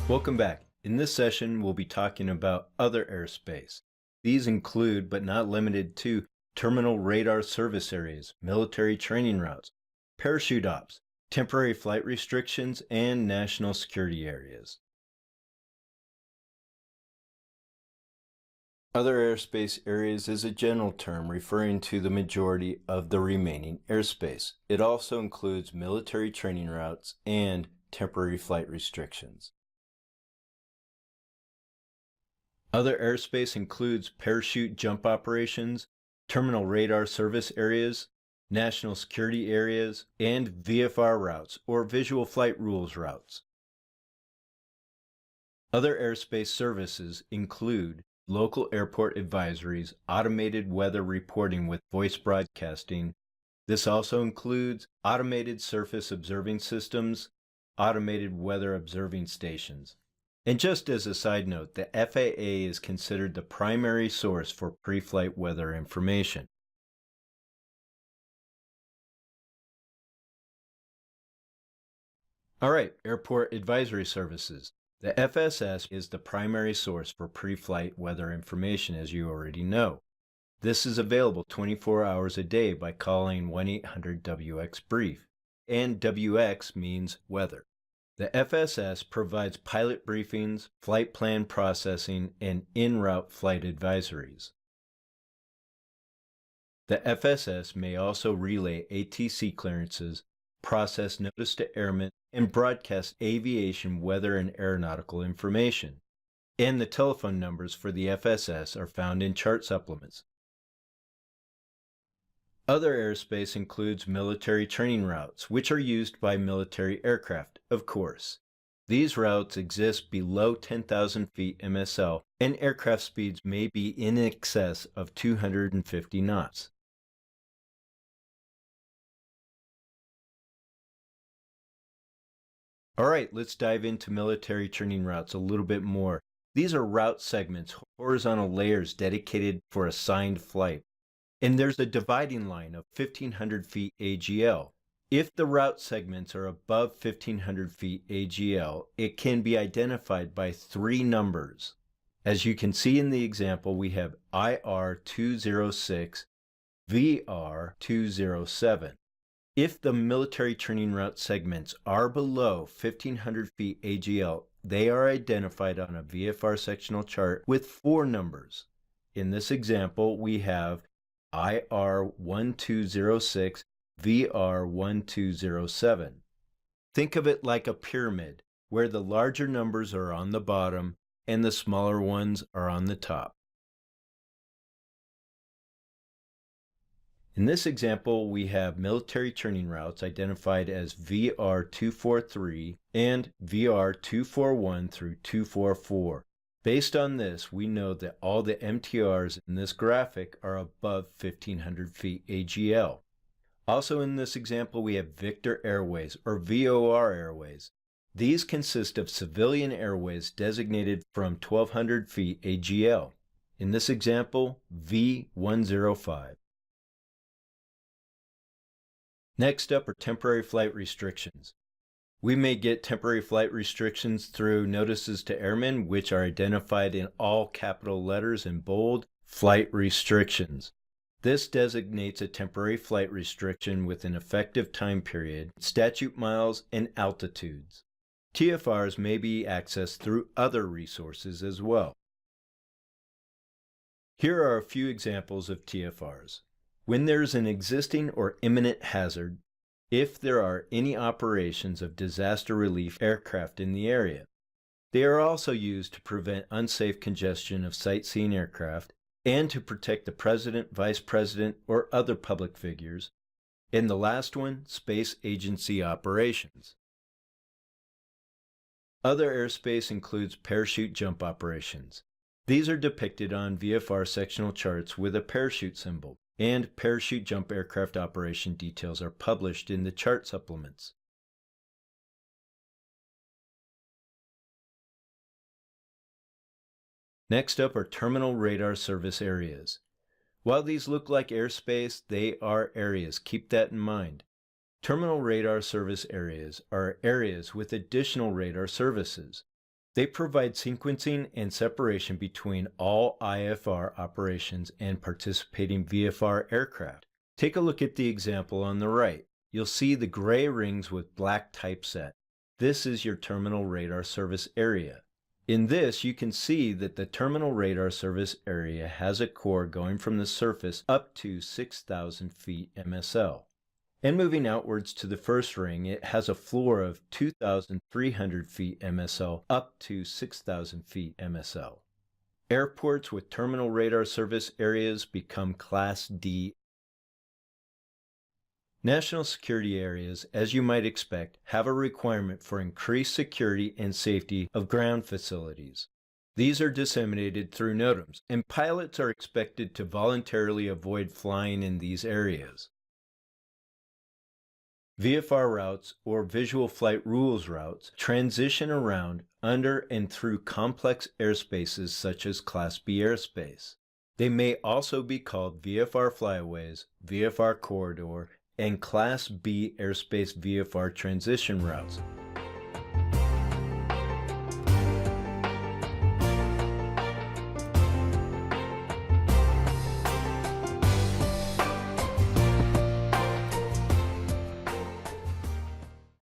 Welcome back. In this session, we'll be talking about other airspace. These include, but not limited to, terminal radar service areas, military training routes, parachute ops, temporary flight restrictions, and national security areas. Other airspace areas is a general term referring to the majority of the remaining airspace. It also includes military training routes and temporary flight restrictions. Other airspace includes parachute jump operations, terminal radar service areas, national security areas, and VFR routes, or visual flight rules routes. Other airspace services include local airport advisories, automated weather reporting with voice broadcasting. This also includes automated surface observing systems, automated weather observing stations. And just as a side note, the FAA is considered the primary source for pre-flight weather information. All right, airport advisory services. The FSS is the primary source for pre-flight weather information, as you already know. This is available 24 hours a day by calling 1-800-WX-BRIEF, and WX means weather. The FSS provides pilot briefings, flight plan processing, and en-route flight advisories. The FSS may also relay ATC clearances, process notice to airmen, and broadcast aviation, weather, and aeronautical information. And the telephone numbers for the FSS are found in chart supplements. Other airspace includes military training routes, which are used by military aircraft, of course. These routes exist below 10,000 feet MSL, and aircraft speeds may be in excess of 250 knots. All right, let's dive into military training routes a little bit more. These are route segments, horizontal layers dedicated for assigned flight. And there's a dividing line of 1,500 feet AGL. If the route segments are above 1,500 feet AGL, it can be identified by three numbers. As you can see in the example, we have IR-206, VR-207. If the military training route segments are below 1,500 feet AGL, they are identified on a VFR sectional chart with four numbers. In this example, we have IR-1206, VR-1207. Think of it like a pyramid, where the larger numbers are on the bottom and the smaller ones are on the top. In this example, we have military training routes identified as VR-243 and VR-241 through 244. Based on this, we know that all the MTRs in this graphic are above 1,500 feet AGL. Also in this example, we have Victor Airways, or VOR Airways. These consist of civilian airways designated from 1,200 feet AGL. In this example, V105. Next up are temporary flight restrictions. We may get temporary flight restrictions through notices to airmen, which are identified in all capital letters in bold, flight restrictions. This designates a temporary flight restriction with an effective time period, statute miles, and altitudes. TFRs may be accessed through other resources as well. Here are a few examples of TFRs. When there's an existing or imminent hazard, if there are any operations of disaster relief aircraft in the area. They are also used to prevent unsafe congestion of sightseeing aircraft and to protect the president, vice president, or other public figures. And the last one, space agency operations. Other airspace includes parachute jump operations. These are depicted on VFR sectional charts with a parachute symbol, and parachute jump aircraft operation details are published in the chart supplements. Next up are terminal radar service areas. While these look like airspace, they are areas. Keep that in mind. Terminal radar service areas are areas with additional radar services. They provide sequencing and separation between all IFR operations and participating VFR aircraft. Take a look at the example on the right. You'll see the gray rings with black typeset. This is your terminal radar service area. In this, you can see that the terminal radar service area has a core going from the surface up to 6,000 feet MSL. And moving outwards to the first ring, it has a floor of 2,300 feet MSL up to 6,000 feet MSL. Airports with terminal radar service areas become Class D. National security areas, as you might expect, have a requirement for increased security and safety of ground facilities. These are disseminated through NOOBS, and pilots are expected to voluntarily avoid flying in these areas. VFR routes, or visual flight rules routes, transition around, under, and through complex airspaces such as Class B airspace. They may also be called VFR flyaways, VFR corridor, and Class B airspace VFR transition routes.